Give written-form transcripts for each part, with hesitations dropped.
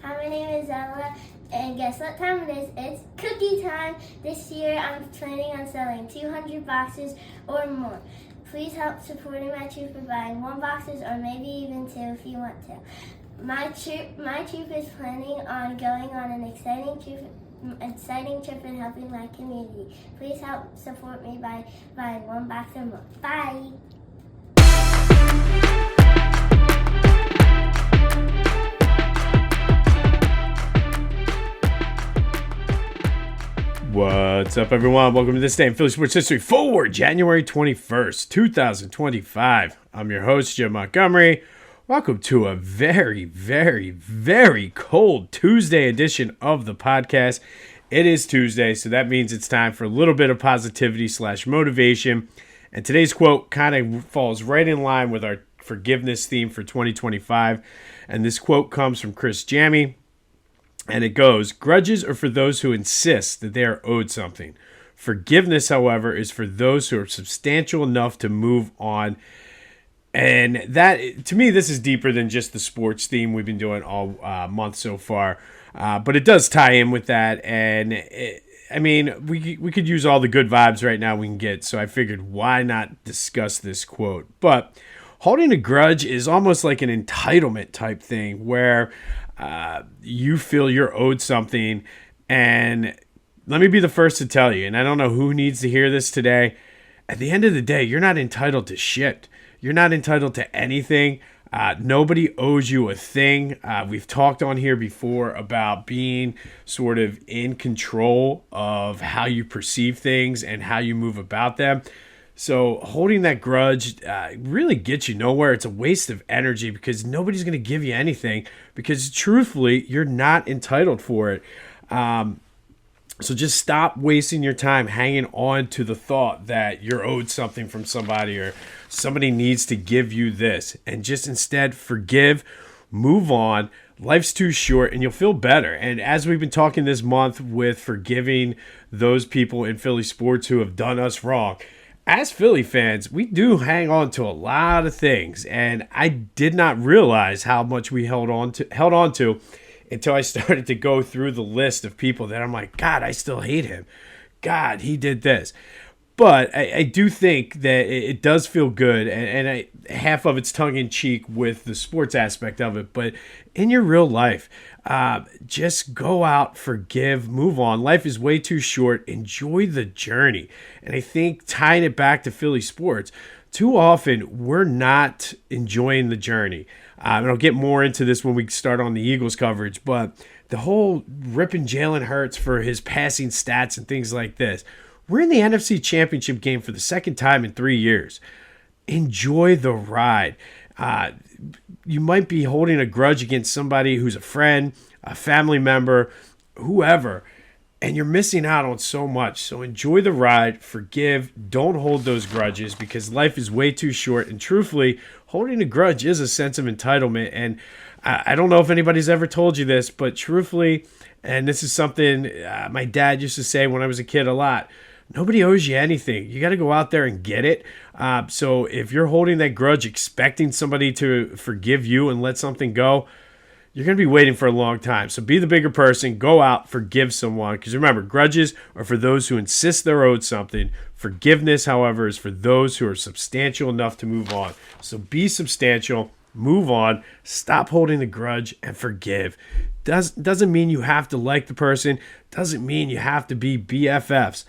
Hi, my name is Ella, and guess what time it is? It's cookie time! This year, I'm planning on selling 200 boxes or more. Please help supporting my troop by buying 1 boxes or maybe even 2 if you want to. My troop is planning on going on an exciting trip and helping my community. Please help support me by buying 1 box or more. Bye! What's up, everyone? Welcome to This Day in Philly Sports History for January 21st, 2025. I'm your host, Jim Montgomery. Welcome to a very, very, very cold Tuesday edition of the podcast. It is Tuesday, so that means it's time for a little bit of positivity / motivation. And today's quote kind of falls right in line with our forgiveness theme for 2025. And this quote comes from Chris Jammy. And it goes, "Grudges are for those who insist that they are owed something. Forgiveness, however, is for those who are substantial enough to move on." And that, to me, this is deeper than just the sports theme we've been doing all month so far. But it does tie in with that. And, we could use all the good vibes right now we can get. So I figured, why not discuss this quote? But holding a grudge is almost like an entitlement type thing where you feel you're owed something. And let me be the first to tell you, and I don't know who needs to hear this today, at the end of the day, you're not entitled to shit. You're not entitled to anything. Nobody owes you a thing. We've talked on here before about being sort of in control of how you perceive things and how you move about them. So holding that grudge really gets you nowhere. It's a waste of energy because nobody's going to give you anything because truthfully, you're not entitled for it. So just stop wasting your time hanging on to the thought that you're owed something from somebody or somebody needs to give you this, and just instead forgive, move on. Life's too short and you'll feel better. And as we've been talking this month with forgiving those people in Philly sports who have done us wrong, as Philly fans, we do hang on to a lot of things, and I did not realize how much we held on to until I started to go through the list of people that I'm like, God, I still hate him. God, he did this. But I do think that it does feel good, and half of it's tongue-in-cheek with the sports aspect of it. But in your real life, just go out, forgive, move on. Life is way too short. Enjoy the journey. And I think tying it back to Philly sports, too often we're not enjoying the journey. And I'll get more into this when we start on the Eagles coverage. But the whole ripping Jalen Hurts for his passing stats and things like this. We're in the NFC Championship Game for the second time in 3 years. Enjoy the ride. You might be holding a grudge against somebody who's a friend, a family member, whoever, and you're missing out on so much. So enjoy the ride, forgive, don't hold those grudges because life is way too short. And truthfully, holding a grudge is a sense of entitlement. And I don't know if anybody's ever told you this, but truthfully, and this is something my dad used to say when I was a kid a lot, nobody owes you anything. You got to go out there and get it. So if you're holding that grudge, expecting somebody to forgive you and let something go, you're going to be waiting for a long time. So be the bigger person. Go out, forgive someone. Because remember, grudges are for those who insist they're owed something. Forgiveness, however, is for those who are substantial enough to move on. So be substantial, move on, stop holding the grudge, and forgive. Doesn't mean you have to like the person. Doesn't mean you have to be BFFs.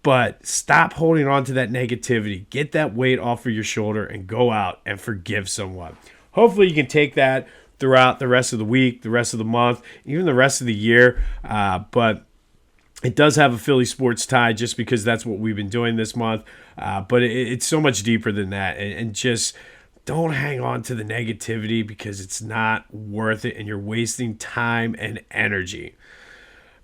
But stop holding on to that negativity. Get that weight off of your shoulder and go out and forgive someone. Hopefully you can take that throughout the rest of the week, the rest of the month, even the rest of the year. But it does have a Philly sports tie just because that's what we've been doing this month. But it's so much deeper than that. And just don't hang on to the negativity because it's not worth it and you're wasting time and energy.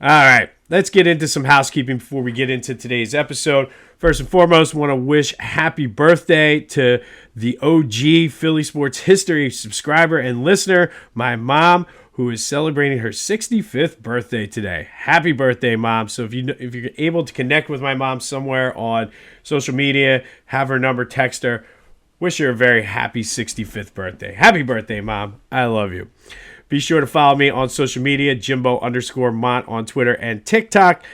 All right, let's get into some housekeeping before we get into today's episode. First and foremost, I want to wish happy birthday to the OG Philly Sports History subscriber and listener, my mom, who is celebrating her 65th birthday today. Happy birthday, Mom. So if you're able to connect with my mom somewhere on social media, have her number, text her, wish her a very happy 65th birthday. Happy birthday, Mom. I love you. Be sure to follow me on social media, Jimbo_Mont on Twitter and TikTok.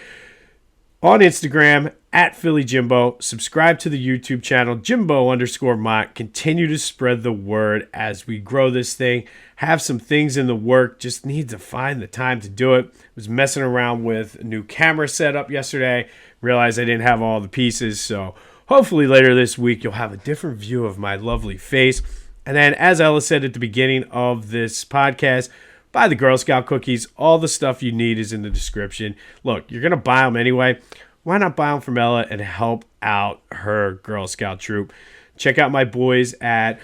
On Instagram, at Philly Jimbo. Subscribe to the YouTube channel, Jimbo_Mont. Continue to spread the word as we grow this thing. Have some things in the work. Just need to find the time to do it. Was messing around with a new camera setup yesterday. Realized I didn't have all the pieces. So hopefully later this week, you'll have a different view of my lovely face. And then, as Ella said at the beginning of this podcast, buy the Girl Scout cookies. All the stuff you need is in the description. Look, you're going to buy them anyway. Why not buy them from Ella and help out her Girl Scout troop? Check out my boys at,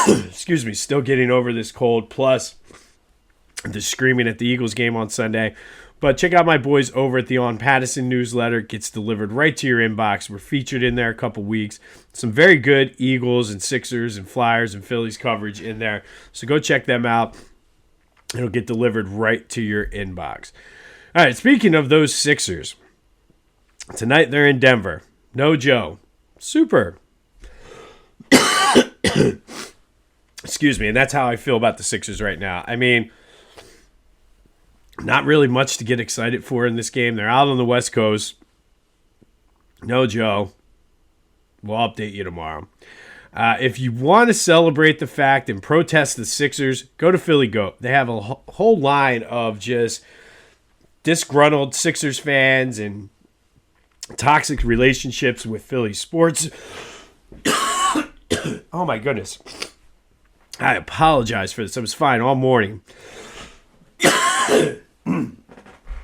excuse me, still getting over this cold, plus the screaming at the Eagles game on Sunday. But check out my boys over at the On Pattison newsletter. It gets delivered right to your inbox. We're featured in there a couple weeks. Some very good Eagles and Sixers and Flyers and Phillies coverage in there. So go check them out. It'll get delivered right to your inbox. All right, speaking of those Sixers, tonight they're in Denver. No Joe. Super. Excuse me, and that's how I feel about the Sixers right now. I mean, not really much to get excited for in this game. They're out on the West Coast. No Joe. We'll update you tomorrow. If you want to celebrate the fact and protest the Sixers, go to Philly Goat. They have a whole line of just disgruntled Sixers fans and toxic relationships with Philly sports. Oh, my goodness. I apologize for this. I was fine all morning.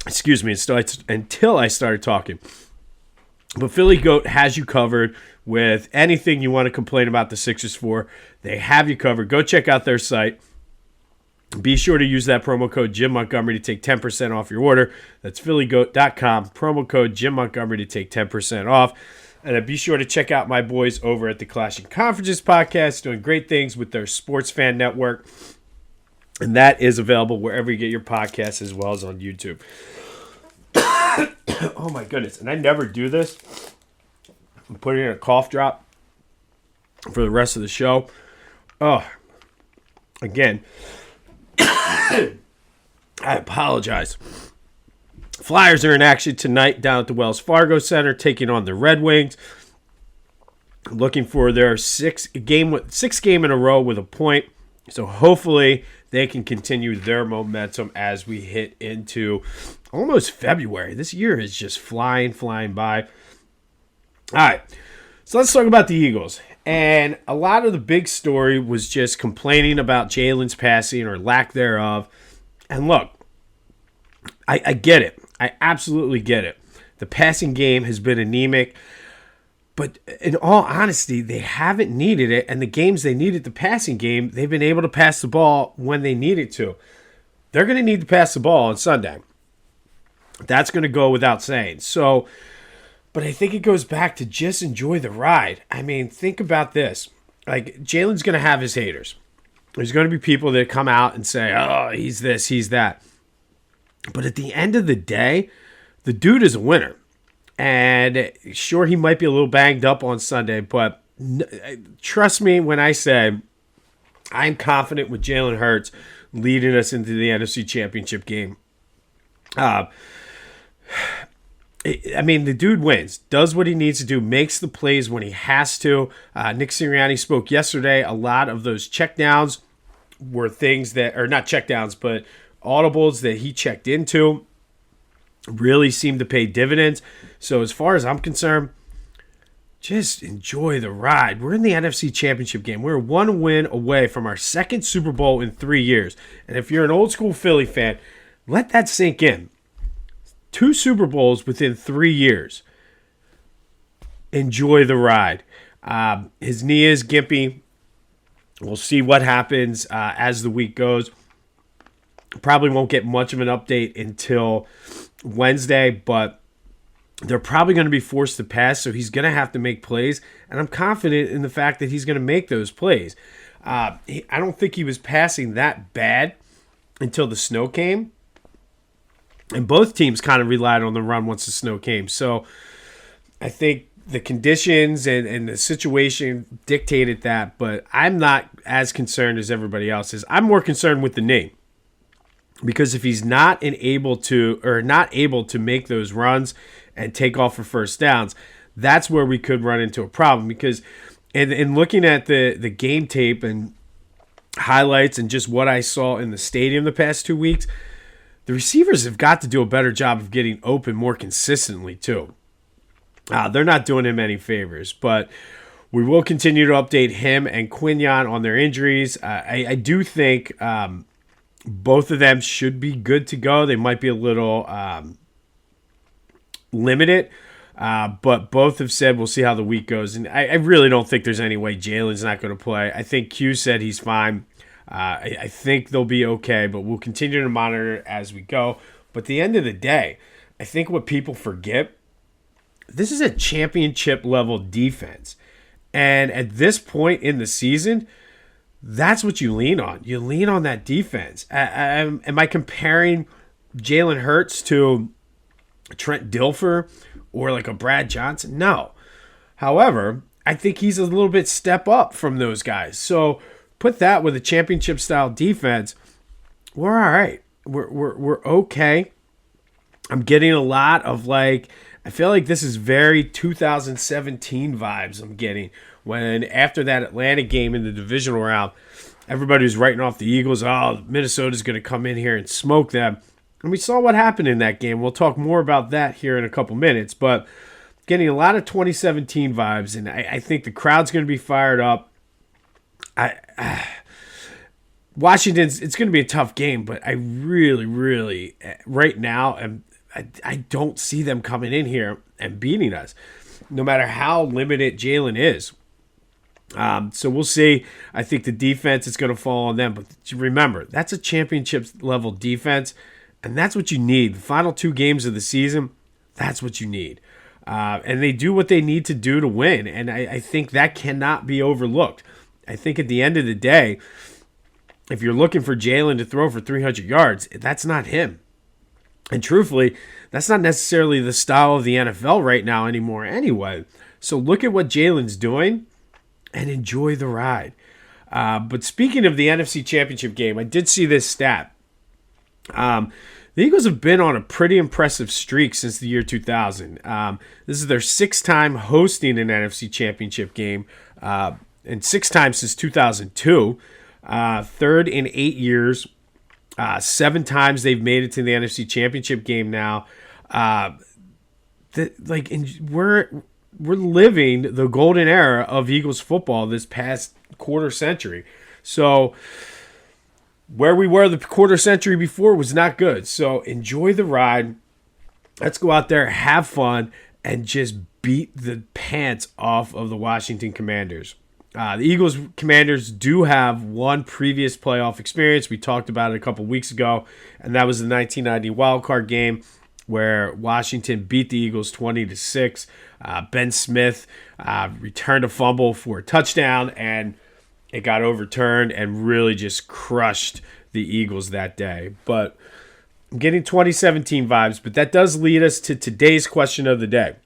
Excuse me, until I started talking. But Philly Goat has you covered with anything you want to complain about the Sixers for. They have you covered. Go check out their site. Be sure to use that promo code Jim Montgomery to take 10% off your order. That's phillygoat.com. Promo code Jim Montgomery to take 10% off. And then be sure to check out my boys over at the Clashing Conferences podcast, doing great things with their Sports Fan Network. And that is available wherever you get your podcasts as well as on YouTube. Oh, my goodness. And I never do this. I'm putting in a cough drop for the rest of the show. Oh, again, I apologize. Flyers are in action tonight down at the Wells Fargo Center, taking on the Red Wings. Looking for their sixth game in a row with a point. So hopefully they can continue their momentum as we hit into almost February. This year is just flying by. All right, so let's talk about the Eagles. And a lot of the big story was just complaining about Jalen's passing or lack thereof. And look, I get it. I absolutely get it. The passing game has been anemic. But in all honesty, they haven't needed it. And the games they needed the passing game, they've been able to pass the ball when they needed to. They're going to need to pass the ball on Sunday. That's going to go without saying. So, but I think it goes back to just enjoy the ride. I mean, think about this. Like, Jalen's going to have his haters. There's going to be people that come out and say, oh, he's this, he's that. But at the end of the day, the dude is a winner. And sure, he might be a little banged up on Sunday, but trust me when I say I'm confident with Jalen Hurts leading us into the NFC Championship game. I mean, the dude wins, does what he needs to do, makes the plays when he has to. Nick Sirianni spoke yesterday. A lot of those checkdowns were things that, or not checkdowns, but audibles that he checked into. Really seemed to pay dividends. So as far as I'm concerned, just enjoy the ride. We're in the NFC Championship game. We're one win away from our second Super Bowl in 3 years. And if you're an old school Philly fan, let that sink in. 2 Super Bowls within 3 years. Enjoy the ride. His knee is gimpy. We'll see what happens as the week goes. Probably won't get much of an update until Wednesday, but they're probably going to be forced to pass, so he's going to have to make plays, and I'm confident in the fact that he's going to make those plays. I don't think he was passing that bad until the snow came, and both teams kind of relied on the run once the snow came. So I think the conditions and the situation dictated that, but I'm not as concerned as everybody else is. I'm more concerned with the knee. Because if he's not able to make those runs and take off for first downs, that's where we could run into a problem. Because in looking at the game tape and highlights and just what I saw in the stadium the past 2 weeks, the receivers have got to do a better job of getting open more consistently too. They're not doing him any favors, but we will continue to update him and Quinyon on their injuries. I do think both of them should be good to go. They might be a little limited, but both have said we'll see how the week goes. And I really don't think there's any way Jalen's not going to play. I think Q said he's fine. I think they'll be okay, but we'll continue to monitor it as we go. But at the end of the day, I think what people forget, this is a championship level defense. And at this point in the season, that's what you lean on. You lean on that defense. Am I comparing Jalen Hurts to Trent Dilfer or like a Brad Johnson? No. However, I think he's a little bit step up from those guys. So put that with a championship style defense, we're all right. We're okay. I'm getting a lot of I feel like this is very 2017 vibes I'm getting when after that Atlanta game in the divisional round, everybody was writing off the Eagles. Oh, Minnesota's going to come in here and smoke them. And we saw what happened in that game. We'll talk more about that here in a couple minutes, but getting a lot of 2017 vibes, and I think the crowd's going to be fired up. Washington's, it's going to be a tough game, but I really, right now, I don't see them coming in here and beating us, no matter how limited Jalen is. So we'll see. I think the defense is going to fall on them. But remember, that's a championship level defense, and that's what you need. The final 2 games of the season, that's what you need. And they do what they need to do to win, and I think that cannot be overlooked. I think at the end of the day, if you're looking for Jalen to throw for 300 yards, that's not him. And truthfully, that's not necessarily the style of the NFL right now anymore anyway. So look at what Jalen's doing and enjoy the ride. But speaking of the NFC Championship game, I did see this stat. The Eagles have been on a pretty impressive streak since the year 2000. This is their 6th time hosting an NFC Championship game, and 6 times since 2002. 3rd in 8 years. 7 times they've made it to the NFC Championship game now. We're living the golden era of Eagles football this past quarter century. So where we were the quarter century before was not good. So enjoy the ride. Let's go out there, have fun, and just beat the pants off of the Washington Commanders. The Eagles Commanders do have one previous playoff experience. We talked about it a couple weeks ago, and that was the 1990 wildcard game where Washington beat the Eagles 20-6. Ben Smith returned a fumble for a touchdown, and it got overturned and really just crushed the Eagles that day. But I'm getting 2017 vibes, but that does lead us to today's question of the day.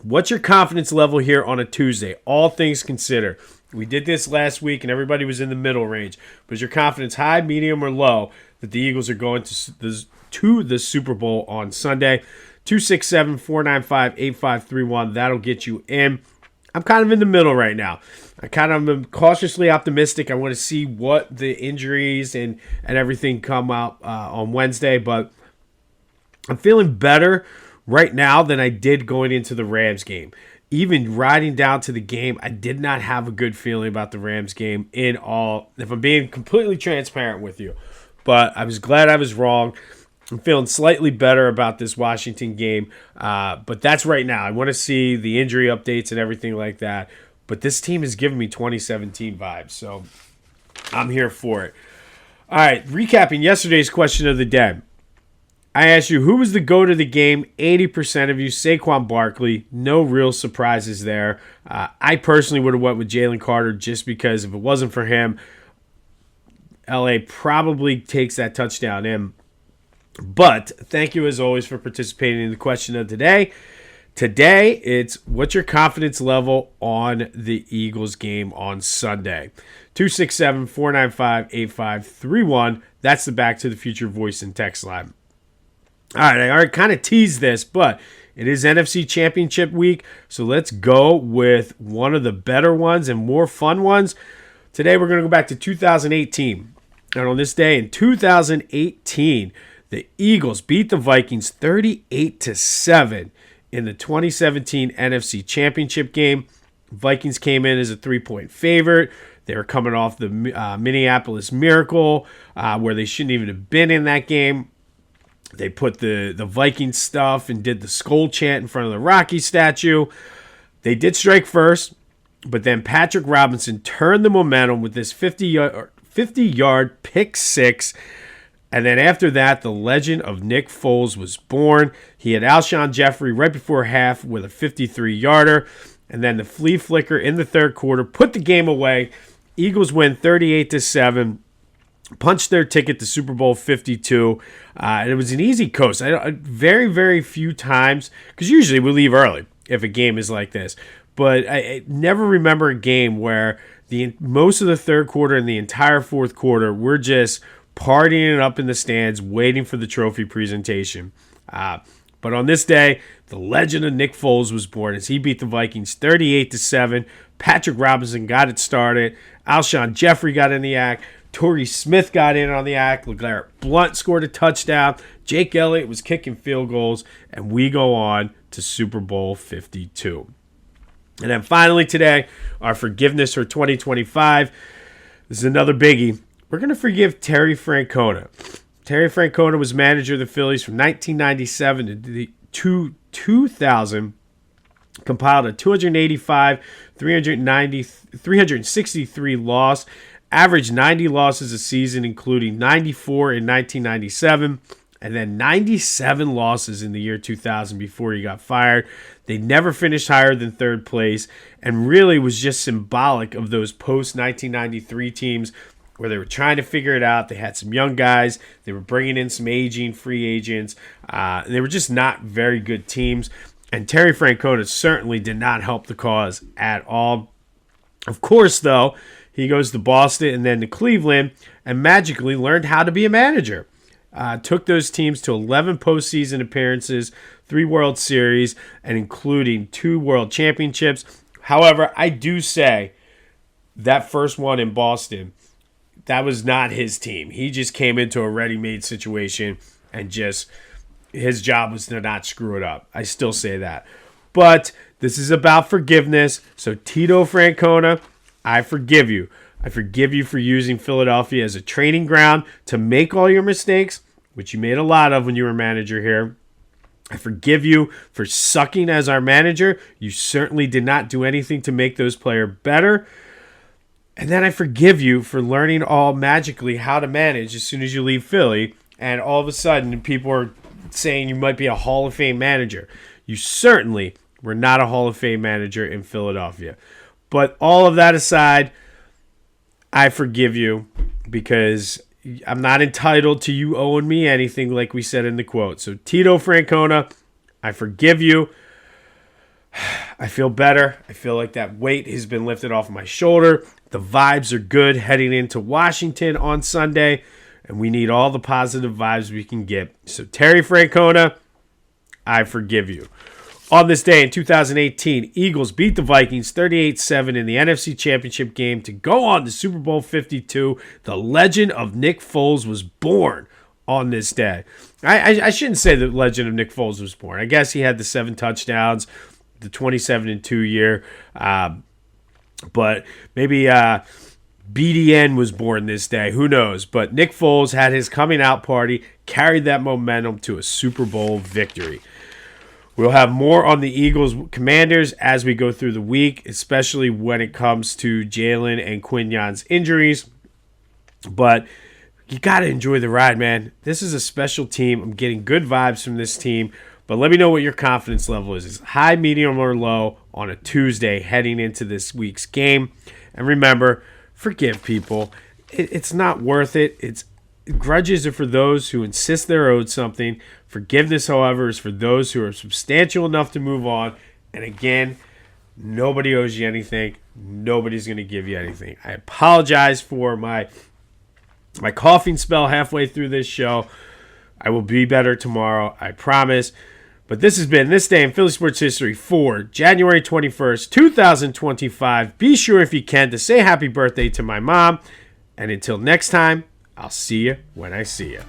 What's your confidence level here on a Tuesday? All things considered. We did this last week, and everybody was in the middle range. But is your confidence high, medium, or low that the Eagles are going to the Super Bowl on Sunday? 267-495-8531. That'll get you in. I'm kind of in the middle right now. I kind of am cautiously optimistic. I want to see what the injuries and everything come out on Wednesday. But I'm feeling better right now than I did going into the Rams game. Even riding down to the game, I did not have a good feeling about the Rams game in all, if I'm being completely transparent with you. But I was glad I was wrong. I'm feeling slightly better about this Washington game. But that's right now. I want to see the injury updates and everything like that. But this team is giving me 2017 vibes. So I'm here for it. All right, recapping yesterday's question of the day. I asked you, who was the GOAT of the game? 80% of you, Saquon Barkley. No real surprises there. I personally would have went with Jalen Carter just because if it wasn't for him, LA probably takes that touchdown in. But thank you as always for participating in the question of today. Today, it's what's your confidence level on the Eagles game on Sunday? 267-495-8531. That's the Back to the Future voice and text line. All right, I already kind of teased this, but it is NFC Championship week, so let's go with one of the better ones and more fun ones. Today we're going to go back to 2018. And on this day in 2018, the Eagles beat the Vikings 38-7 in the 2017 NFC Championship game. Vikings came in as a 3-point favorite. They were coming off the Minneapolis Miracle, where they shouldn't even have been in that game. They put the Viking stuff and did the skull chant in front of the Rocky statue. They did strike first, but then Patrick Robinson turned the momentum with this 50-yard pick six. And then after that, the legend of Nick Foles was born. He had Alshon Jeffrey right before half with a 53-yarder. And then the flea flicker in the third quarter put the game away. Eagles win 38-7. Punched their ticket to Super Bowl 52. And it was an easy coast. Very, very few times, because usually we leave early if a game is like this. But I never remember a game where most of the third quarter and the entire fourth quarter, we're just partying it up in the stands, waiting for the trophy presentation. But on this day, the legend of Nick Foles was born as he beat the Vikings 38-7. Patrick Robinson got it started. Alshon Jeffrey got in the act. Torrey Smith got in on the act. LeGarrette Blount scored a touchdown. Jake Elliott was kicking field goals. And we go on to Super Bowl 52. And then finally today, our forgiveness for 2025. This is another biggie. We're going to forgive Terry Francona. Terry Francona was manager of the Phillies from 1997 to 2000. Compiled a 285, 363 loss. Averaged 90 losses a season, including 94 in 1997. And then 97 losses in the year 2000 before he got fired. They never finished higher than third place and really was just symbolic of those post-1993 teams where they were trying to figure it out. They had some young guys. They were bringing in some aging free agents. They were just not very good teams. And Terry Francona certainly did not help the cause at all. Of course, though, he goes to Boston and then to Cleveland and magically learned how to be a manager. Took those teams to 11 postseason appearances, 3 World Series, and including 2 World Championships. However, I do say that first one in Boston, that was not his team. He just came into a ready-made situation and just his job was to not screw it up. I still say that. But this is about forgiveness. So Tito Francona, I forgive you. I forgive you for using Philadelphia as a training ground to make all your mistakes, which you made a lot of when you were manager here. I forgive you for sucking as our manager. You certainly did not do anything to make those players better. And then I forgive you for learning all magically how to manage as soon as you leave Philly. And all of a sudden, people are saying you might be a Hall of Fame manager. You certainly were not a Hall of Fame manager in Philadelphia. But all of that aside, I forgive you because I'm not entitled to you owing me anything like we said in the quote. So Tito Francona, I forgive you. I feel better. I feel like that weight has been lifted off my shoulder. The vibes are good heading into Washington on Sunday, and we need all the positive vibes we can get. So Terry Francona, I forgive you. On this day in 2018, Eagles beat the Vikings 38-7 in the NFC Championship game to go on to Super Bowl 52. The legend of Nick Foles was born on this day. I shouldn't say the legend of Nick Foles was born. I guess he had the 7 touchdowns, the 27-2 year. But maybe BDN was born this day. Who knows? But Nick Foles had his coming out party, carried that momentum to a Super Bowl victory. We'll have more on the Eagles Commanders as we go through the week, especially when it comes to Jalen and Quinyon's injuries. But you got to enjoy the ride, man. This is a special team. I'm getting good vibes from this team. But let me know what your confidence level is. Is it high, medium, or low on a Tuesday heading into this week's game? And remember, forgive people. It's not worth it. Grudges are for those who insist they're owed something. Forgiveness, however, is for those who are substantial enough to move on. And again, nobody owes you anything. Nobody's going to give you anything. I apologize for my my coughing spell halfway through this show. I will be better tomorrow, I promise. But this has been This Day in Philly Sports History for January 21st, 2025. Be sure, if you can, to say happy birthday to my mom. And until next time, I'll see you when I see you.